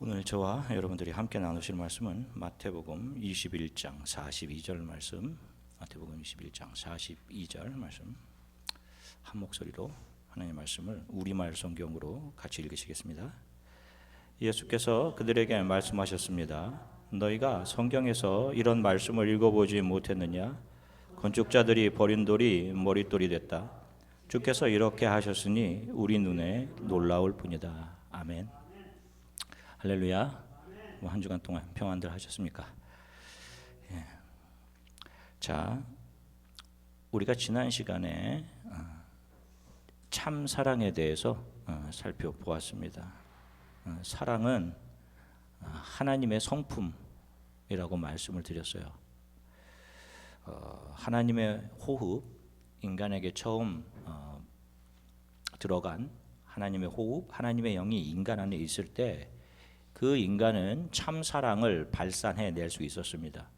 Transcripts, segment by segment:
오늘 저와 여러분들이 함께 나누실 말씀은 마태복음 21장 42절 말씀, 마태복음 21장 42절 말씀, 한 목소리로 하나님의 말씀을 우리말 성경으로 같이 읽으시겠습니다. 예수께서 그들에게 말씀하셨습니다. 너희가 성경에서 이런 말씀을 읽어보지 못했느냐? 건축자들이 버린 돌이 머릿돌이 됐다. 주께서 이렇게 하셨으니 우리 눈에 놀라울 뿐이다. 아멘. 할렐루야. 한 주간 동안 평안들 하셨습니까? 예. 자, 우리가 지난 시간에 참 사랑에 대해서 살펴보았습니다. 사랑은 하나님의 성품이라고 말씀을 드렸어요. 하나님의 호흡, 인간에게 처음 들어간 하나님의 호흡, 하나님의 영이 인간 안에 있을 때 그 인간은 참 사랑을 발산해낼 수 있었습니다.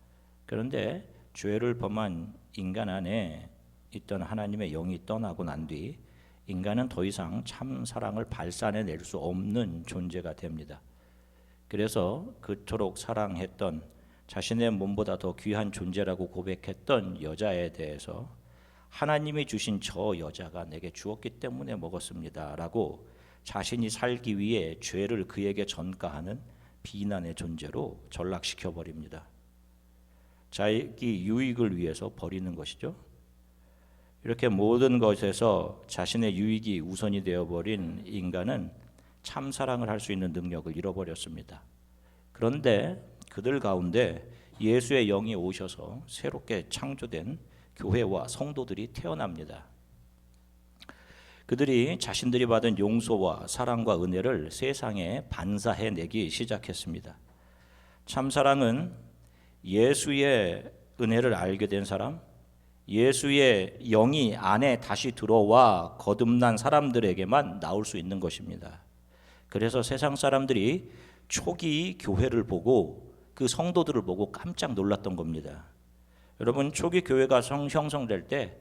그런데 죄를 범한 인간 안에 있던 하나님의 영이 떠나고 난 뒤 인간은 더 이상 참 사랑을 발산해낼 수 없는 존재가 됩니다. 그래서 그토록 사랑했던, 자신의 몸보다 더 귀한 존재라고 고백했던 여자에 대해서 하나님이 주신 저 여자가 내게 주었기 때문에 먹었습니다 라고 자신이 살기 위해 죄를 그에게 전가하는 비난의 존재로 전락시켜 버립니다. 자기 유익을 위해서 버리는 것이죠. 이렇게 모든 것에서 자신의 유익이 우선이 되어버린 인간은 참 사랑을 할 수 있는 능력을 잃어버렸습니다. 그런데 그들 가운데 예수의 영이 오셔서 새롭게 창조된 교회와 성도들이 태어납니다. 그들이 자신들이 받은 용서와 사랑과 은혜를 세상에 반사해내기 시작했습니다. 참사랑은 예수의 은혜를 알게 된 사람, 예수의 영이 안에 다시 들어와 거듭난 사람들에게만 나올 수 있는 것입니다. 그래서 세상 사람들이 초기 교회를 보고 그 성도들을 보고 깜짝 놀랐던 겁니다. 여러분, 초기 교회가 형성될 때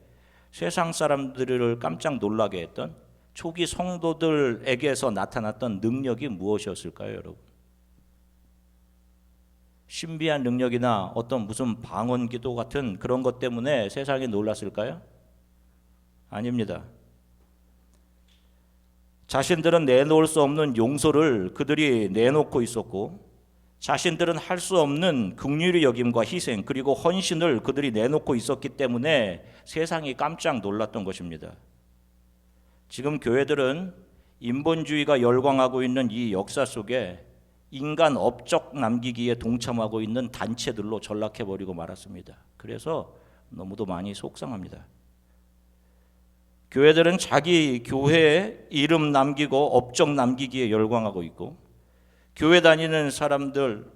세상 사람들을 깜짝 놀라게 했던 초기 성도들에게서 나타났던 능력이 무엇이었을까요, 여러분? 신비한 능력이나 어떤 무슨 방언 기도 같은 그런 것 때문에 세상이 놀랐을까요? 아닙니다. 자신들은 내놓을 수 없는 용서를 그들이 내놓고 있었고, 자신들은 할 수 없는 긍휼의 여김과 희생 그리고 헌신을 그들이 내놓고 있었기 때문에 세상이 깜짝 놀랐던 것입니다. 지금 교회들은 인본주의가 열광하고 있는 이 역사 속에 인간 업적 남기기에 동참하고 있는 단체들로 전락해버리고 말았습니다. 그래서 너무도 많이 속상합니다. 교회들은 자기 교회에 이름 남기고 업적 남기기에 열광하고 있고, 교회 다니는 사람들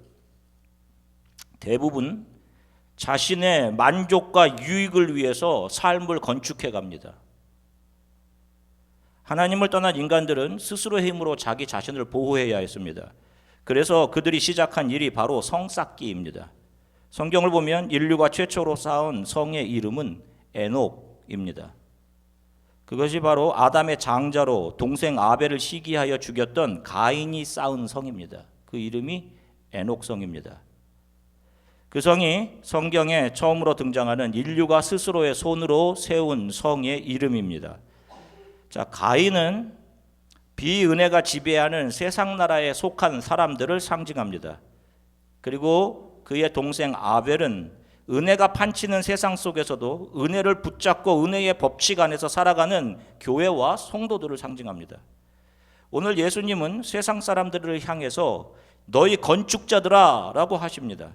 대부분 자신의 만족과 유익을 위해서 삶을 건축해 갑니다. 하나님을 떠난 인간들은 스스로의 힘으로 자기 자신을 보호해야 했습니다. 그래서 그들이 시작한 일이 바로 성 쌓기입니다. 성경을 보면 인류가 최초로 쌓은 성의 이름은 에녹입니다. 그것이 바로 아담의 장자로 동생 아벨을 시기하여 죽였던 가인이 쌓은 성입니다. 그 이름이 에녹성입니다. 그 성이 성경에 처음으로 등장하는 인류가 스스로의 손으로 세운 성의 이름입니다. 자, 가인은 비은혜가 지배하는 세상 나라에 속한 사람들을 상징합니다. 그리고 그의 동생 아벨은 은혜가 판치는 세상 속에서도 은혜를 붙잡고 은혜의 법칙 안에서 살아가는 교회와 성도들을 상징합니다. 오늘 예수님은 세상 사람들을 향해서 너희 건축자들아 라고 하십니다.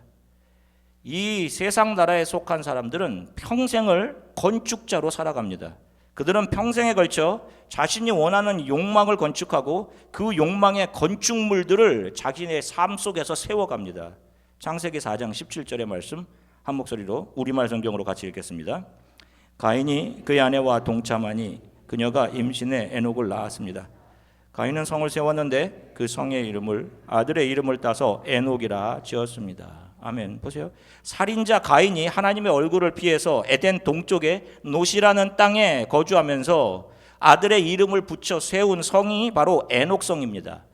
이 세상 나라에 속한 사람들은 평생을 건축자로 살아갑니다. 그들은 평생에 걸쳐 자신이 원하는 욕망을 건축하고 그 욕망의 건축물들을 자기네 삶 속에서 세워갑니다. 창세기 4장 17절의 말씀 한 목소리로 우리말 성경으로 같이 읽겠습니다. 가인이 그의 아내와 동참하니 그녀가 임신해 에녹을 낳았습니다. 가인은 성을 세웠는데 그 성의 이름을 아들의 이름을 따서 에녹이라 지었습니다. 아멘. 보세요. 살인자 가인이 하나님의 얼굴을 피해서 에덴 동쪽에 노시라는 땅에 거주하면서 아들의 이름을 붙여 세운 성이 바로 에녹성입니다.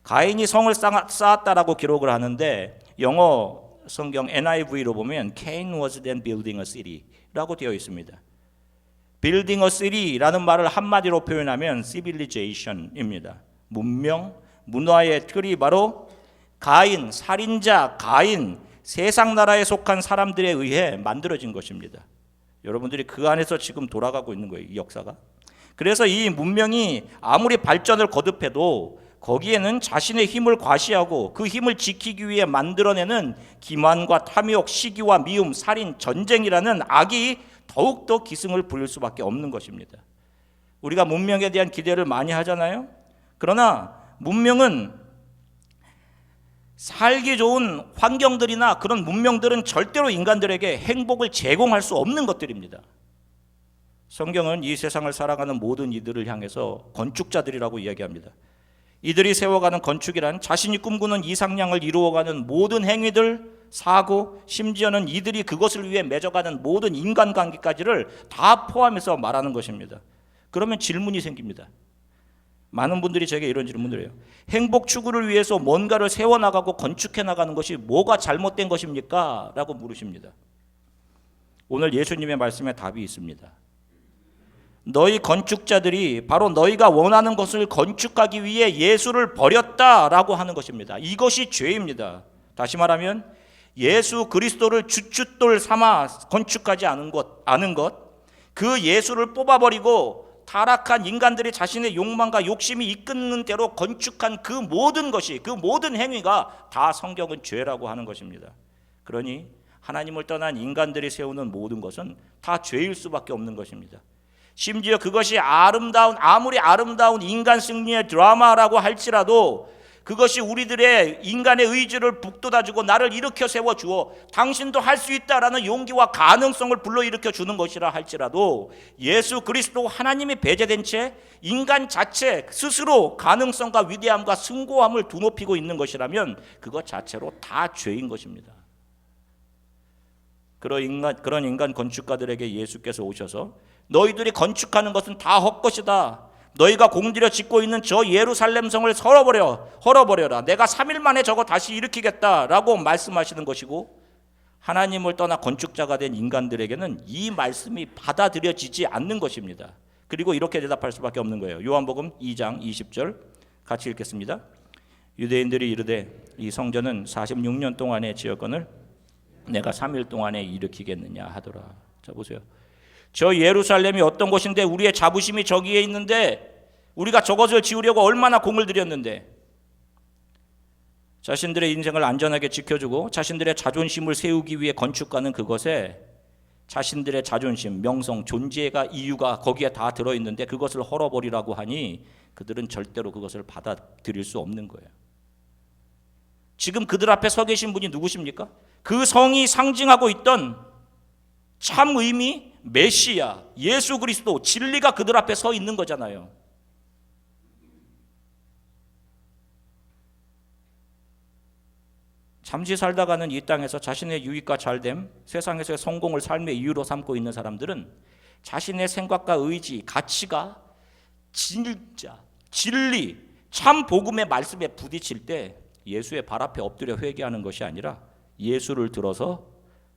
가인이 성을 쌓았다라고 기록을 하는데 영어 성경 NIV로 보면 Cain was then building a city라고 되어 있습니다. building a city라는 말을 한마디로 표현하면 civilization입니다. 문명, 문화의 틀이 바로 가인, 살인자 가인, 세상 나라에 속한 사람들에 의해 만들어진 것입니다. 여러분들이 그 안에서 지금 돌아가고 있는 거예요, 이 역사가. 그래서 이 문명이 아무리 발전을 거듭해도 거기에는 자신의 힘을 과시하고 그 힘을 지키기 위해 만들어내는 기만과 탐욕, 시기와 미움, 살인, 전쟁이라는 악이 더욱더 기승을 부릴 수밖에 없는 것입니다. 우리가 문명에 대한 기대를 많이 하잖아요. 그러나 문명은 살기 좋은 환경들이나 그런 문명들은 절대로 인간들에게 행복을 제공할 수 없는 것들입니다. 성경은 이 세상을 살아가는 모든 이들을 향해서 건축자들이라고 이야기합니다. 이들이 세워가는 건축이란 자신이 꿈꾸는 이상향을 이루어가는 모든 행위들, 사고, 심지어는 이들이 그것을 위해 맺어가는 모든 인간관계까지를 다 포함해서 말하는 것입니다. 그러면 질문이 생깁니다. 많은 분들이 제게 이런 질문을 해요. 행복 추구를 위해서 뭔가를 세워나가고 건축해 나가는 것이 뭐가 잘못된 것입니까? 라고 물으십니다. 오늘 예수님의 말씀에 답이 있습니다. 너희 건축자들이 바로 너희가 원하는 것을 건축하기 위해 예수를 버렸다라고 하는 것입니다. 이것이 죄입니다. 다시 말하면 예수 그리스도를 주춧돌 삼아 건축하지 않은 것, 그 예수를 뽑아버리고 타락한 인간들이 자신의 욕망과 욕심이 이끄는 대로 건축한 그 모든 것이, 그 모든 행위가 다 성경은 죄라고 하는 것입니다. 그러니 하나님을 떠난 인간들이 세우는 모든 것은 다 죄일 수밖에 없는 것입니다. 심지어 그것이 아무리 아름다운 인간 승리의 드라마라고 할지라도 그것이 우리들의 인간의 의지를 북돋아주고 나를 일으켜 세워주어 당신도 할 수 있다라는 용기와 가능성을 불러일으켜 주는 것이라 할지라도 예수 그리스도 하나님이 배제된 채 인간 자체 스스로 가능성과 위대함과 숭고함을 두높이고 있는 것이라면 그것 자체로 다 죄인 것입니다. 그런 인간 건축가들에게 예수께서 오셔서 너희들이 건축하는 것은 다 헛것이다. 너희가 공들여 짓고 있는 저 예루살렘 성을 헐어버려라. 내가 3일 만에 저거 다시 일으키겠다라고 말씀하시는 것이고, 하나님을 떠나 건축자가 된 인간들에게는 이 말씀이 받아들여지지 않는 것입니다. 그리고 이렇게 대답할 수밖에 없는 거예요. 요한복음 2장 20절 같이 읽겠습니다. 유대인들이 이르되 이 성전은 46년 동안의 지었건을 내가 3일 동안에 일으키겠느냐 하더라. 자 보세요. 저 예루살렘이 어떤 곳인데 우리의 자부심이 저기에 있는데 우리가 저것을 지으려고 얼마나 공을 들였는데, 자신들의 인생을 안전하게 지켜주고 자신들의 자존심을 세우기 위해 건축가는 그것에 자신들의 자존심, 명성, 존재가 이유가 거기에 다 들어있는데 그것을 헐어버리라고 하니 그들은 절대로 그것을 받아들일 수 없는 거예요. 지금 그들 앞에 서 계신 분이 누구십니까? 그 성이 상징하고 있던 참 의미, 메시아, 예수 그리스도, 진리가 그들 앞에 서 있는 거잖아요. 잠시 살다가는 이 땅에서 자신의 유익과 잘됨, 세상에서의 성공을 삶의 이유로 삼고 있는 사람들은 자신의 생각과 의지, 가치가 진짜, 진리, 참 복음의 말씀에 부딪힐 때 예수의 발 앞에 엎드려 회개하는 것이 아니라 예수를 들어서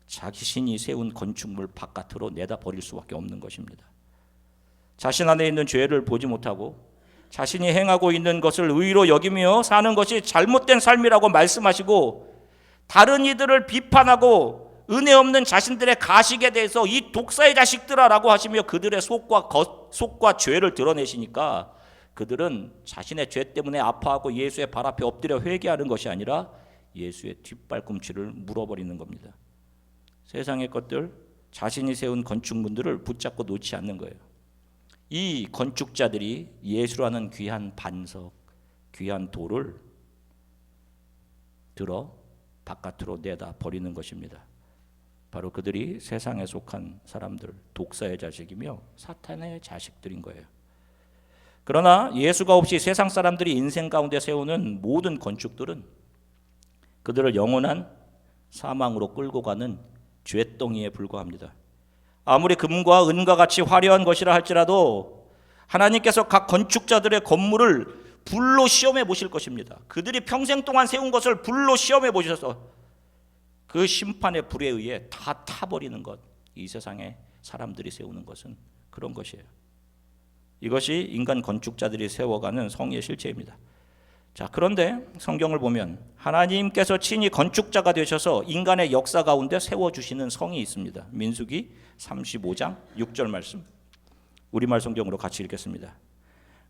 자신이 세운 건축물 바깥으로 내다 버릴 수밖에 없는 것입니다. 자신 안에 있는 죄를 보지 못하고 자신이 행하고 있는 것을 의로 여기며 사는 것이 잘못된 삶이라고 말씀하시고, 다른 이들을 비판하고 은혜 없는 자신들의 가식에 대해서 이 독사의 자식들아라고 하시며 그들의 속과 죄를 드러내시니까 그들은 자신의 죄 때문에 아파하고 예수의 발 앞에 엎드려 회개하는 것이 아니라 예수의 뒷발꿈치를 물어버리는 겁니다. 세상의 것들, 자신이 세운 건축물들을 붙잡고 놓지 않는 거예요. 이 건축자들이 예수라는 귀한 반석, 귀한 돌을 들어 바깥으로 내다 버리는 것입니다. 바로 그들이 세상에 속한 사람들, 독사의 자식이며 사탄의 자식들인 거예요. 그러나 예수가 없이 세상 사람들이 인생 가운데 세우는 모든 건축들은 그들을 영원한 사망으로 끌고 가는 쇳덩이에 불과합니다. 아무리 금과 은과 같이 화려한 것이라 할지라도 하나님께서 각 건축자들의 건물을 불로 시험해 보실 것입니다. 그들이 평생 동안 세운 것을 불로 시험해 보셔서 그 심판의 불에 의해 다 타버리는 것, 이 세상에 사람들이 세우는 것은 그런 것이에요. 이것이 인간 건축자들이 세워가는 성의 실체입니다. 자, 그런데 성경을 보면 하나님께서 친히 건축자가 되셔서 인간의 역사 가운데 세워주시는 성이 있습니다. 민수기 35장 6절 말씀, 우리말 성경으로 같이 읽겠습니다.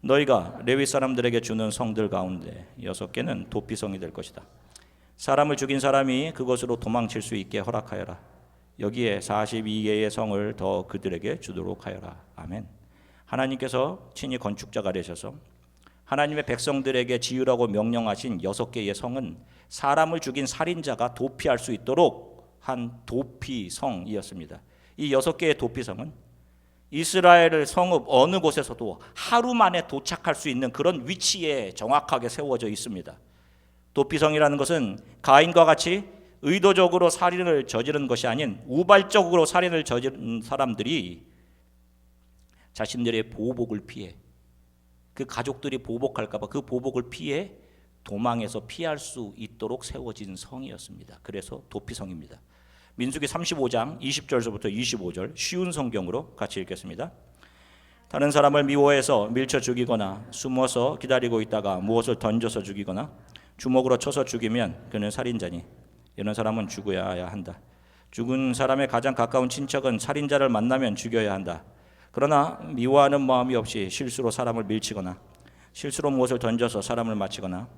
너희가 레위 사람들에게 주는 성들 가운데 6개는 도피성이 될 것이다. 사람을 죽인 사람이 그것으로 도망칠 수 있게 허락하여라. 여기에 42개의 성을 더 그들에게 주도록 하여라. 아멘. 하나님께서 친히 건축자가 되셔서 하나님의 백성들에게 지으라고 명령하신 6개의 성은 사람을 죽인 살인자가 도피할 수 있도록 한 도피성이었습니다. 이 6개의 도피성은 이스라엘 성읍 어느 곳에서도 하루 만에 도착할 수 있는 그런 위치에 정확하게 세워져 있습니다. 도피성이라는 것은 가인과 같이 의도적으로 살인을 저지른 것이 아닌 우발적으로 살인을 저지른 사람들이 자신들의 보복을 피해, 그 가족들이 보복할까 봐 그 보복을 피해 도망해서 피할 수 있도록 세워진 성이었습니다. 그래서 도피성입니다. 민수기 35장 20절서부터 25절 쉬운 성경으로 같이 읽겠습니다. 다른 사람을 미워해서 밀쳐 죽이거나 숨어서 기다리고 있다가 무엇을 던져서 죽이거나 주먹으로 쳐서 죽이면 그는 살인자니 이런 사람은 죽어야 한다. 죽은 사람의 가장 가까운 친척은 살인자를 만나면 죽여야 한다. 그러나 미워하는 마음이 없이 실수로 사람을 밀치거나 실수로 무엇을 던져서 사람을 맞히거나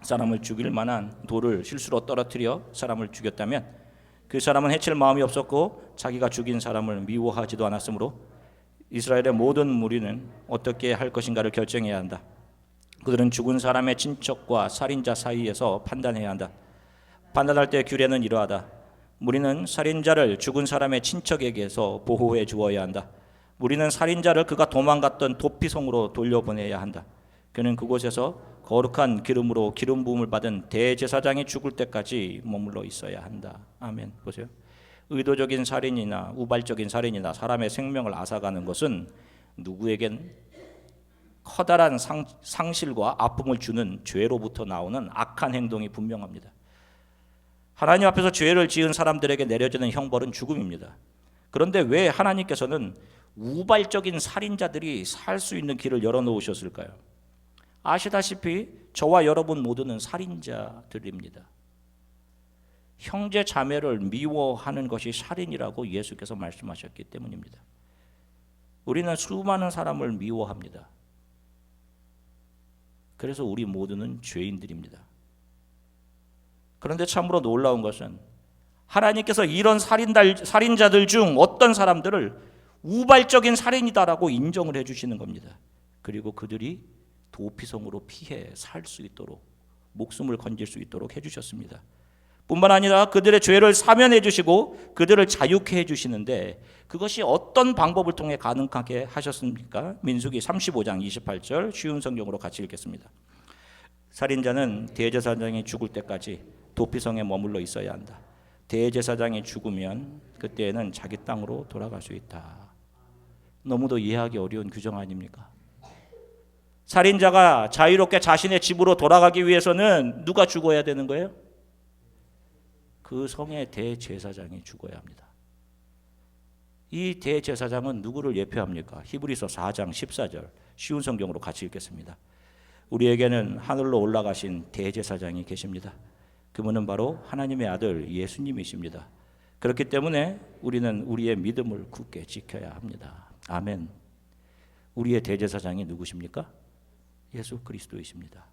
사람을 죽일 만한 돌을 실수로 떨어뜨려 사람을 죽였다면 그 사람은 해칠 마음이 없었고 자기가 죽인 사람을 미워하지도 않았으므로 이스라엘의 모든 무리는 어떻게 할 것인가를 결정해야 한다. 그들은 죽은 사람의 친척과 살인자 사이에서 판단해야 한다. 판단할 때 규례는 이러하다. 무리는 살인자를 죽은 사람의 친척에게서 보호해 주어야 한다. 무리는 살인자를 그가 도망갔던 도피성으로 돌려보내야 한다. 그는 그곳에서 거룩한 기름으로 기름 부음을 받은 대제사장이 죽을 때까지 머물러 있어야 한다. 아멘. 보세요. 의도적인 살인이나 우발적인 살인이나 사람의 생명을 앗아가는 것은 누구에겐 커다란 상실과 아픔을 주는 죄로부터 나오는 악한 행동이 분명합니다. 하나님 앞에서 죄를 지은 사람들에게 내려지는 형벌은 죽음입니다. 그런데 왜 하나님께서는 우발적인 살인자들이 살 수 있는 길을 열어놓으셨을까요? 아시다시피 저와 여러분 모두는 살인자들입니다. 형제 자매를 미워하는 것이 살인이라고 예수께서 말씀하셨기 때문입니다. 우리는 수많은 사람을 미워합니다. 그래서 우리 모두는 죄인들입니다. 그런데 참으로 놀라운 것은 하나님께서 이런 살인자들 중 어떤 사람들을 우발적인 살인이다라고 인정을 해주시는 겁니다. 그리고 그들이 도피성으로 피해 살 수 있도록 목숨을 건질 수 있도록 해주셨습니다. 뿐만 아니라 그들의 죄를 사면해 주시고 그들을 자유케 해주시는데 그것이 어떤 방법을 통해 가능하게 하셨습니까? 민수기 35장 28절 쉬운 성경으로 같이 읽겠습니다. 살인자는 대제사장이 죽을 때까지 도피성에 머물러 있어야 한다. 대제사장이 죽으면 그때에는 자기 땅으로 돌아갈 수 있다. 너무도 이해하기 어려운 규정 아닙니까? 살인자가 자유롭게 자신의 집으로 돌아가기 위해서는 누가 죽어야 되는 거예요? 그 성의 대제사장이 죽어야 합니다. 이 대제사장은 누구를 예표합니까? 히브리서 4장 14절 쉬운 성경으로 같이 읽겠습니다. 우리에게는 하늘로 올라가신 대제사장이 계십니다. 그분은 바로 하나님의 아들 예수님이십니다. 그렇기 때문에 우리는 우리의 믿음을 굳게 지켜야 합니다. 아멘. 우리의 대제사장이 누구십니까? 예수 그리스도이십니다.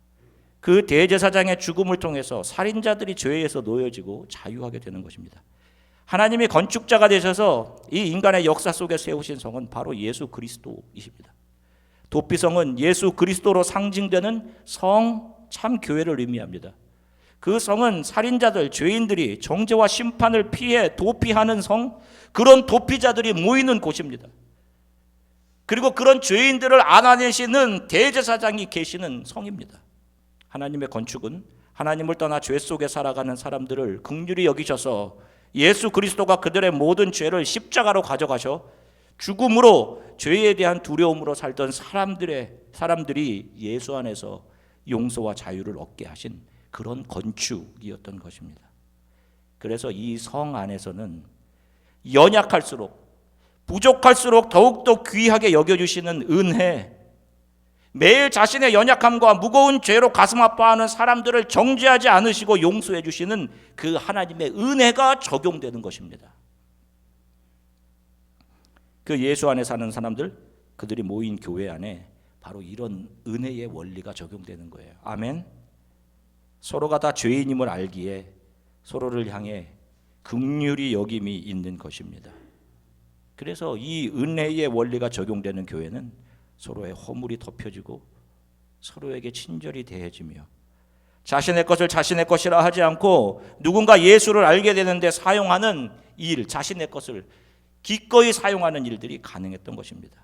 그 대제사장의 죽음을 통해서 살인자들이 죄에서 놓여지고 자유하게 되는 것입니다. 하나님이 건축자가 되셔서 이 인간의 역사 속에 세우신 성은 바로 예수 그리스도이십니다. 도피성은 예수 그리스도로 상징되는 성 참교회를 의미합니다. 그 성은 살인자들, 죄인들이 정죄와 심판을 피해 도피하는 성, 그런 도피자들이 모이는 곳입니다. 그리고 그런 죄인들을 안아내시는 대제사장이 계시는 성입니다. 하나님의 건축은 하나님을 떠나 죄 속에 살아가는 사람들을 긍휼히 여기셔서 예수 그리스도가 그들의 모든 죄를 십자가로 가져가셔 죽음으로 죄에 대한 두려움으로 살던 사람들이 예수 안에서 용서와 자유를 얻게 하신 그런 건축이었던 것입니다. 그래서 이 성 안에서는 연약할수록 부족할수록 더욱더 귀하게 여겨주시는 은혜, 매일 자신의 연약함과 무거운 죄로 가슴 아파하는 사람들을 정죄하지 않으시고 용서해 주시는 그 하나님의 은혜가 적용되는 것입니다. 그 예수 안에 사는 사람들, 그들이 모인 교회 안에 바로 이런 은혜의 원리가 적용되는 거예요. 아멘. 서로가 다 죄인임을 알기에 서로를 향해 긍휼히 여김이 있는 것입니다. 그래서 이 은혜의 원리가 적용되는 교회는 서로의 허물이 덮여지고 서로에게 친절히 대해지며 자신의 것을 자신의 것이라 하지 않고 누군가 예수를 알게 되는데 사용하는 일, 자신의 것을 기꺼이 사용하는 일들이 가능했던 것입니다.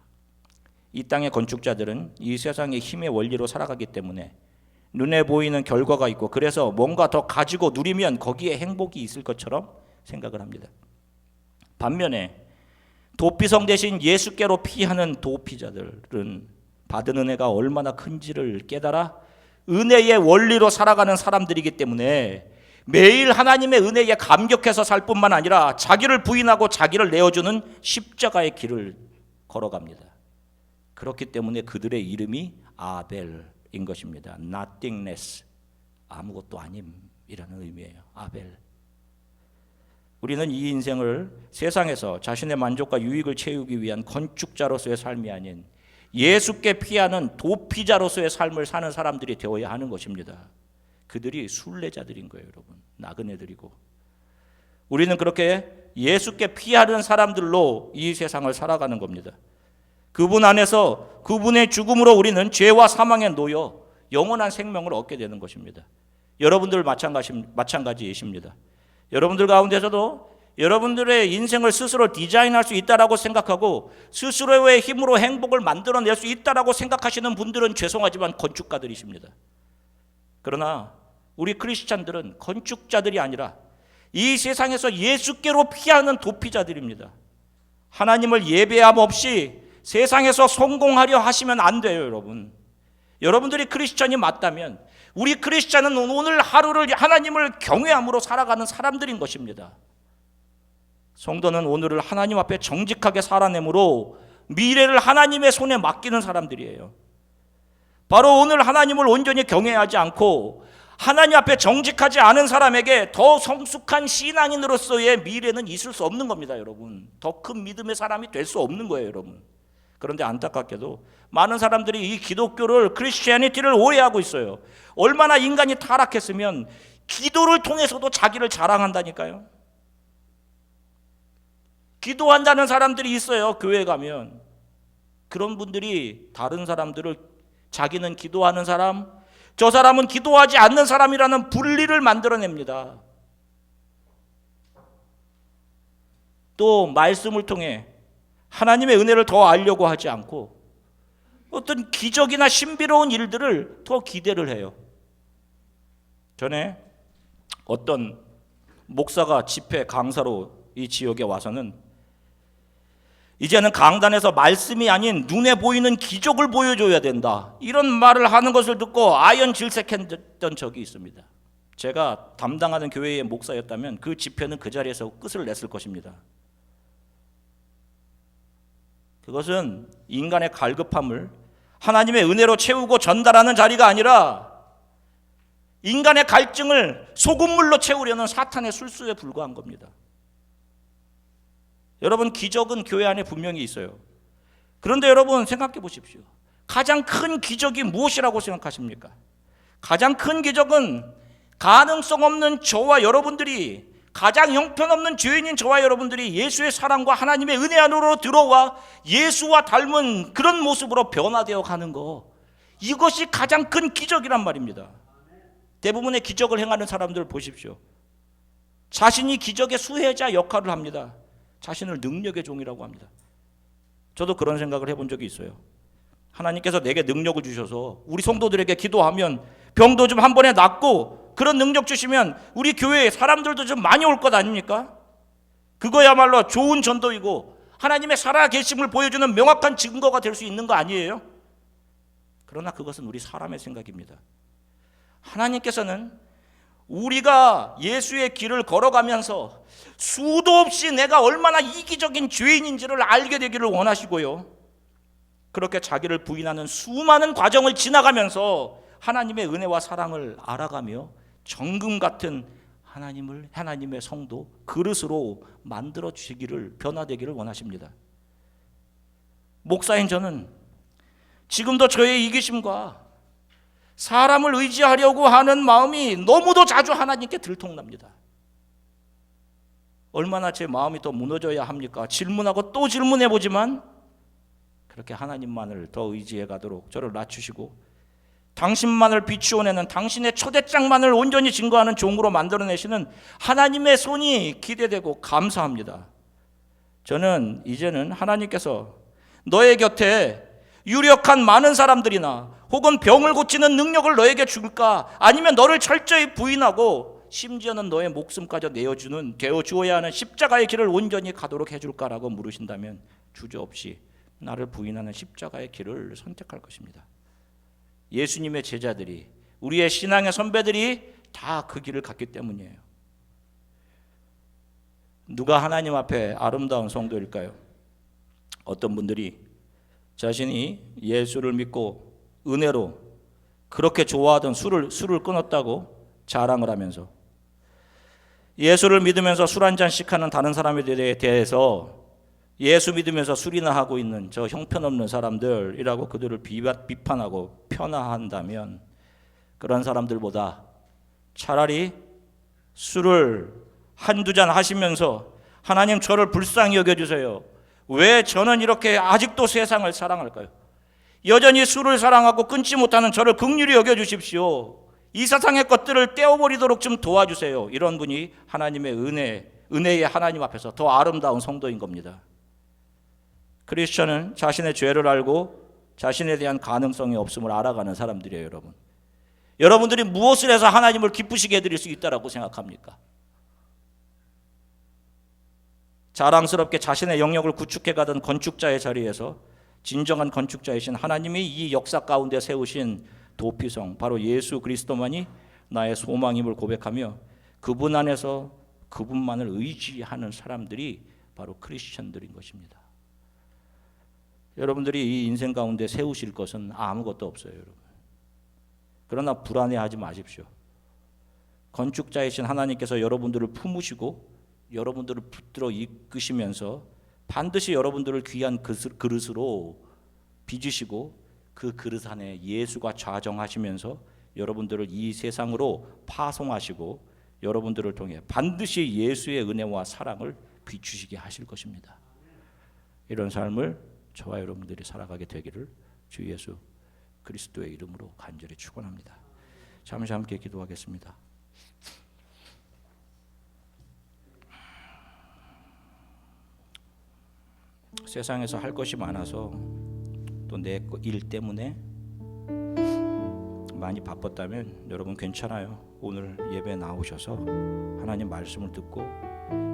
이 땅의 건축자들은 이 세상의 힘의 원리로 살아가기 때문에 눈에 보이는 결과가 있고 그래서 뭔가 더 가지고 누리면 거기에 행복이 있을 것처럼 생각을 합니다. 반면에 도피성 대신 예수께로 피하는 도피자들은 받은 은혜가 얼마나 큰지를 깨달아 은혜의 원리로 살아가는 사람들이기 때문에 매일 하나님의 은혜에 감격해서 살 뿐만 아니라 자기를 부인하고 자기를 내어주는 십자가의 길을 걸어갑니다. 그렇기 때문에 그들의 이름이 아벨인 것입니다. nothingness, 아무것도 아님이라는 의미예요. 아벨. 우리는 이 인생을 세상에서 자신의 만족과 유익을 채우기 위한 건축자로서의 삶이 아닌 예수께 피하는 도피자로서의 삶을 사는 사람들이 되어야 하는 것입니다. 그들이 순례자들인 거예요, 여러분. 나그네들이고. 우리는 그렇게 예수께 피하는 사람들로 이 세상을 살아가는 겁니다. 그분 안에서 그분의 죽음으로 우리는 죄와 사망에 놓여 영원한 생명을 얻게 되는 것입니다. 여러분들 마찬가지이십니다. 여러분들 가운데서도 여러분들의 인생을 스스로 디자인할 수 있다라고 생각하고 스스로의 힘으로 행복을 만들어낼 수 있다라고 생각하시는 분들은 죄송하지만 건축가들이십니다. 그러나 우리 크리스찬들은 건축자들이 아니라 이 세상에서 예수께로 피하는 도피자들입니다. 하나님을 예배함 없이 세상에서 성공하려 하시면 안 돼요, 여러분. 여러분들이 크리스찬이 맞다면 우리 크리스찬은 오늘 하루를 하나님을 경외함으로 살아가는 사람들인 것입니다. 성도는 오늘을 하나님 앞에 정직하게 살아내므로 미래를 하나님의 손에 맡기는 사람들이에요. 바로 오늘 하나님을 온전히 경외하지 않고 하나님 앞에 정직하지 않은 사람에게 더 성숙한 신앙인으로서의 미래는 있을 수 없는 겁니다, 여러분. 더 큰 믿음의 사람이 될 수 없는 거예요, 여러분. 그런데 안타깝게도 많은 사람들이 이 기독교를, 크리스티애니티를 오해하고 있어요. 얼마나 인간이 타락했으면 기도를 통해서도 자기를 자랑한다니까요. 기도한다는 사람들이 있어요, 교회에 가면. 그런 분들이 다른 사람들을 자기는 기도하는 사람, 저 사람은 기도하지 않는 사람이라는 분리를 만들어냅니다. 또 말씀을 통해 하나님의 은혜를 더 알려고 하지 않고 어떤 기적이나 신비로운 일들을 더 기대를 해요. 전에 어떤 목사가 집회 강사로 이 지역에 와서는 이제는 강단에서 말씀이 아닌 눈에 보이는 기적을 보여줘야 된다, 이런 말을 하는 것을 듣고 아연 질색했던 적이 있습니다. 제가 담당하는 교회의 목사였다면 그 집회는 그 자리에서 끝을 냈을 것입니다. 그것은 인간의 갈급함을 하나님의 은혜로 채우고 전달하는 자리가 아니라 인간의 갈증을 소금물로 채우려는 사탄의 술수에 불과한 겁니다. 여러분, 기적은 교회 안에 분명히 있어요. 그런데 여러분 생각해 보십시오. 가장 큰 기적이 무엇이라고 생각하십니까? 가장 큰 기적은 가능성 없는 저와 여러분들이, 가장 형편없는 죄인인 저와 여러분들이 예수의 사랑과 하나님의 은혜 안으로 들어와 예수와 닮은 그런 모습으로 변화되어 가는 거, 이것이 가장 큰 기적이란 말입니다. 대부분의 기적을 행하는 사람들 보십시오. 자신이 기적의 수혜자 역할을 합니다. 자신을 능력의 종이라고 합니다. 저도 그런 생각을 해본 적이 있어요. 하나님께서 내게 능력을 주셔서 우리 성도들에게 기도하면 병도 좀 한 번에 낫고 그런 능력 주시면 우리 교회에 사람들도 좀 많이 올 것 아닙니까? 그거야말로 좋은 전도이고 하나님의 살아계심을 보여주는 명확한 증거가 될 수 있는 거 아니에요? 그러나 그것은 우리 사람의 생각입니다. 하나님께서는 우리가 예수의 길을 걸어가면서 수도 없이 내가 얼마나 이기적인 죄인인지를 알게 되기를 원하시고요, 그렇게 자기를 부인하는 수많은 과정을 지나가면서 하나님의 은혜와 사랑을 알아가며 정금 같은 하나님의 성도 그릇으로 만들어 주시기를, 변화되기를 원하십니다. 목사인 저는 지금도 저의 이기심과 사람을 의지하려고 하는 마음이 너무도 자주 하나님께 들통납니다. 얼마나 제 마음이 더 무너져야 합니까? 질문하고 또 질문해 보지만 그렇게 하나님만을 더 의지해 가도록 저를 낮추시고 당신만을 비추어내는, 당신의 초대장만을 온전히 증거하는 종으로 만들어내시는 하나님의 손이 기대되고 감사합니다. 저는 이제는 하나님께서 너의 곁에 유력한 많은 사람들이나 혹은 병을 고치는 능력을 너에게 줄까, 아니면 너를 철저히 부인하고 심지어는 너의 목숨까지 내어주어야 하는 십자가의 길을 온전히 가도록 해줄까라고 물으신다면 주저없이 나를 부인하는 십자가의 길을 선택할 것입니다. 예수님의 제자들이, 우리의 신앙의 선배들이 다 그 길을 갔기 때문이에요. 누가 하나님 앞에 아름다운 성도일까요? 어떤 분들이 자신이 예수를 믿고 은혜로 그렇게 좋아하던 술을 끊었다고 자랑을 하면서, 예수를 믿으면서 술 한 잔씩 하는 다른 사람에 대해서 예수 믿으면서 술이나 하고 있는 저 형편없는 사람들이라고 그들을 비판하고 편하한다면, 그런 사람들보다 차라리 술을 한두 잔 하시면서 하나님 저를 불쌍히 여겨주세요, 왜 저는 이렇게 아직도 세상을 사랑할까요? 여전히 술을 사랑하고 끊지 못하는 저를 긍휼히 여겨주십시오, 이 세상의 것들을 떼어버리도록 좀 도와주세요, 이런 분이 하나님의 은혜의 하나님 앞에서 더 아름다운 성도인 겁니다. 크리스천은 자신의 죄를 알고 자신에 대한 가능성이 없음을 알아가는 사람들이에요. 여러분들이 무엇을 해서 하나님을 기쁘시게 해드릴 수 있다고 생각합니까? 자랑스럽게 자신의 영역을 구축해가던 건축자의 자리에서 진정한 건축자이신 하나님이 이 역사 가운데 세우신 도피성, 바로 예수 그리스도만이 나의 소망임을 고백하며 그분 안에서 그분만을 의지하는 사람들이 바로 크리스천들인 것입니다. 여러분들이 이 인생 가운데 세우실 것은 아무것도 없어요, 여러분. 그러나 불안해하지 마십시오. 건축자이신 하나님께서 여러분들을 품으시고 여러분들을 붙들어 이끄시면서 반드시 여러분들을 귀한 그릇으로 빚으시고 그 그릇 안에 예수가 좌정하시면서 여러분들을 이 세상으로 파송하시고 여러분들을 통해 반드시 예수의 은혜와 사랑을 비추시게 하실 것입니다. 이런 삶을 저와 여러분들이 살아가게 되기를 주 예수 그리스도의 이름으로 간절히 축원합니다. 잠시 함께 기도하겠습니다. 세상에서 할 것이 많아서 또 내 일 때문에 많이 바빴다면 여러분 괜찮아요. 오늘 예배 나오셔서 하나님 말씀을 듣고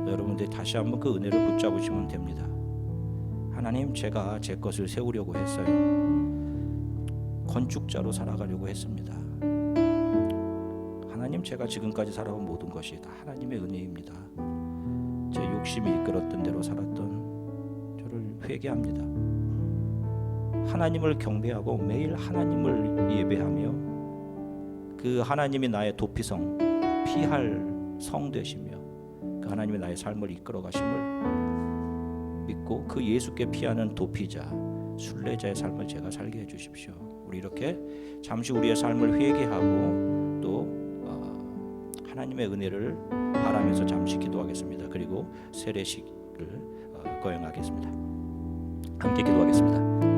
여러분들이 다시 한번 그 은혜를 붙잡으시면 됩니다. 하나님, 제가 제 것을 세우려고 했어요. 건축자로 살아가려고 했습니다. 하나님, 제가 지금까지 살아온 모든 것이 다 하나님의 은혜입니다. 제 욕심이 이끌었던 대로 살았던 저를 회개합니다. 하나님을 경배하고 매일 하나님을 예배하며 그 하나님이 나의 도피성, 피할 성 되시며 그 하나님이 나의 삶을 이끌어 가심을 믿고 그 예수께 피하는 도피자, 순례자의 삶을 제가 살게 해주십시오. 우리 이렇게 잠시 우리의 삶을 회개하고 또 하나님의 은혜를 바라면서 잠시 기도하겠습니다. 그리고 세례식을 거행하겠습니다. 함께 기도하겠습니다.